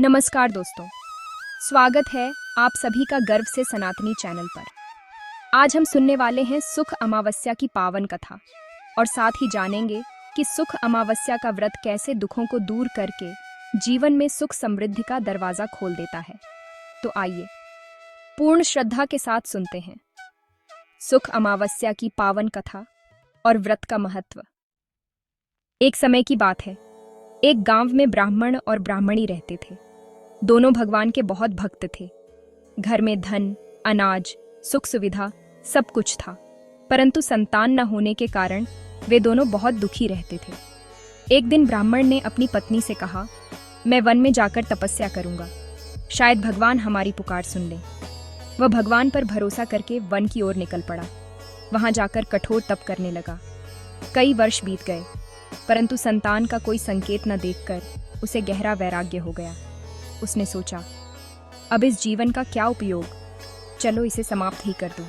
नमस्कार दोस्तों, स्वागत है आप सभी का गर्व से सनातनी चैनल पर। आज हम सुनने वाले हैं सुख अमावस्या की पावन कथा और साथ ही जानेंगे कि सुख अमावस्या का व्रत कैसे दुखों को दूर करके जीवन में सुख समृद्धि का दरवाजा खोल देता है। तो आइए पूर्ण श्रद्धा के साथ सुनते हैं सुख अमावस्या की पावन कथा और व्रत का महत्व। एक समय की बात है, एक गांव में ब्राह्मण और ब्राह्मणी रहते थे। दोनों भगवान के बहुत भक्त थे। घर में धन, अनाज, सुख सुविधा सब कुछ था, परंतु संतान न होने के कारण वे दोनों बहुत दुखी रहते थे। एक दिन ब्राह्मण ने अपनी पत्नी से कहा, मैं वन में जाकर तपस्या करूंगा, शायद भगवान हमारी पुकार सुन लें। वह भगवान पर भरोसा करके वन की ओर निकल पड़ा। वहां जाकर कठोर तप करने लगा। कई वर्ष बीत गए, परंतु संतान का कोई संकेत न देखकर उसे गहरा वैराग्य हो गया। उसने सोचा, अब इस जीवन का क्या उपयोग, चलो इसे समाप्त ही कर दूं।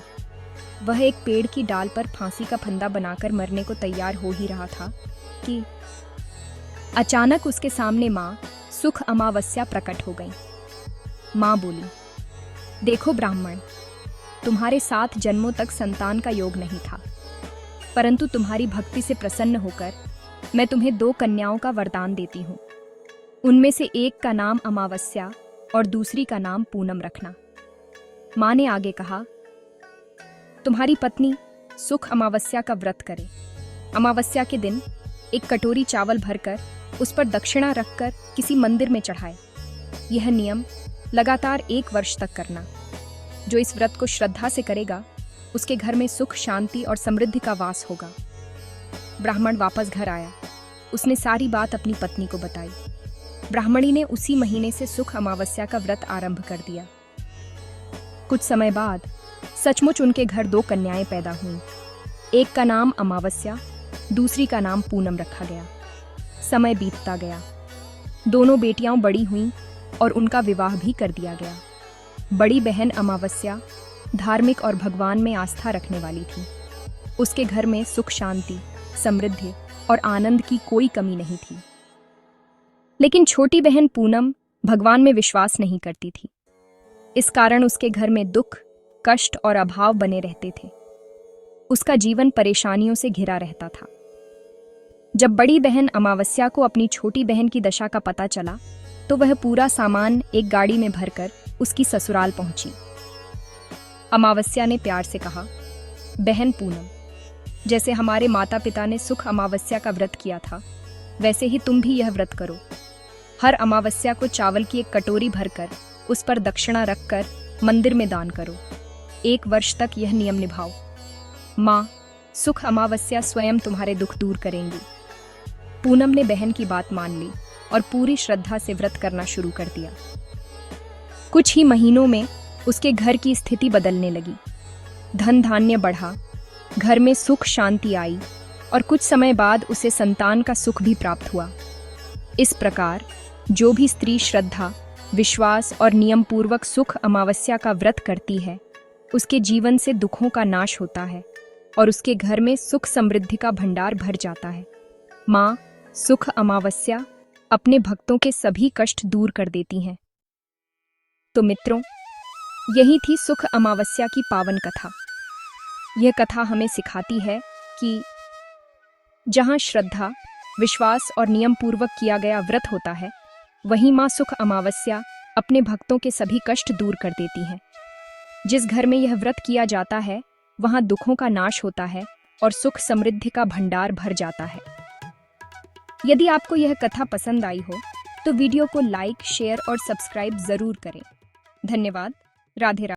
वह एक पेड़ की डाल पर फांसी का फंदा बनाकर मरने को तैयार हो ही रहा था कि अचानक उसके सामने माँ सुख अमावस्या प्रकट हो गई। माँ बोली, देखो ब्राह्मण, तुम्हारे 7 जन्मों तक संतान का योग नहीं था, परंतु तुम्हारी भक्ति से प्रसन्न होकर मैं तुम्हें 2 कन्याओं का वरदान देती हूँ। उनमें से एक का नाम अमावस्या और दूसरी का नाम पूनम रखना। माँ ने आगे कहा, तुम्हारी पत्नी सुख अमावस्या का व्रत करे। अमावस्या के दिन एक कटोरी चावल भरकर उस पर दक्षिणा रखकर किसी मंदिर में चढ़ाए। यह नियम लगातार 1 वर्ष तक करना। जो इस व्रत को श्रद्धा से करेगा, उसके घर में सुख, शांति और समृद्धि का वास होगा। ब्राह्मण वापस घर आया। उसने सारी बात अपनी पत्नी को बताई। ब्राह्मणी ने उसी महीने से सुख अमावस्या का व्रत आरंभ कर दिया। कुछ समय बाद सचमुच उनके घर 2 कन्याएं पैदा हुईं। एक का नाम अमावस्या, दूसरी का नाम पूनम रखा गया। समय बीतता गया। दोनों बेटियां बड़ी हुईं और उनका विवाह भी कर दिया गया। बड़ी बहन अमावस्या धार्मिक और भगवान में आस्था रखने वाली थी। उसके घर में सुख, शांति, समृद्धि और आनंद की कोई कमी नहीं थी। लेकिन छोटी बहन पूनम भगवान में विश्वास नहीं करती थी। इस कारण उसके घर में दुख, कष्ट और अभाव बने रहते थे। उसका जीवन परेशानियों से घिरा रहता था। जब बड़ी बहन अमावस्या को अपनी छोटी बहन की दशा का पता चला, तो वह पूरा सामान एक गाड़ी में भरकर उसकी ससुराल पहुंची। अमावस्या ने प्यार से कहा, बहन पूनम, जैसे हमारे माता पिता ने सुख अमावस्या का व्रत किया था, वैसे ही तुम भी यह व्रत करो। हर अमावस्या को चावल की एक कटोरी भरकर उस पर दक्षिणा रखकर मंदिर में दान करो। 1 वर्ष तक यह नियम निभाओ। माँ सुख अमावस्या स्वयं तुम्हारे दुख दूर करेंगी। पूनम ने बहन की बात मान ली और पूरी श्रद्धा से व्रत करना शुरू कर दिया। कुछ ही महीनों में उसके घर की स्थिति बदलने लगी। धन धान्य बढ़ा, घर में सुख शांति आई और कुछ समय बाद उसे संतान का सुख भी प्राप्त हुआ। इस प्रकार जो भी स्त्री श्रद्धा, विश्वास और नियम पूर्वक सुख अमावस्या का व्रत करती है, उसके जीवन से दुखों का नाश होता है और उसके घर में सुख समृद्धि का भंडार भर जाता है। माँ सुख अमावस्या अपने भक्तों के सभी कष्ट दूर कर देती हैं। तो मित्रों, यही थी सुख अमावस्या की पावन कथा। यह कथा हमें सिखाती है कि जहाँ श्रद्धा, विश्वास और नियम पूर्वक किया गया व्रत होता है, वहीं माँ सुख अमावस्या अपने भक्तों के सभी कष्ट दूर कर देती हैं। जिस घर में यह व्रत किया जाता है, वहाँ दुखों का नाश होता है और सुख समृद्धि का भंडार भर जाता है। यदि आपको यह कथा पसंद आई हो, तो वीडियो को लाइक, शेयर और सब्सक्राइब जरूर करें। धन्यवाद। राधे राधे।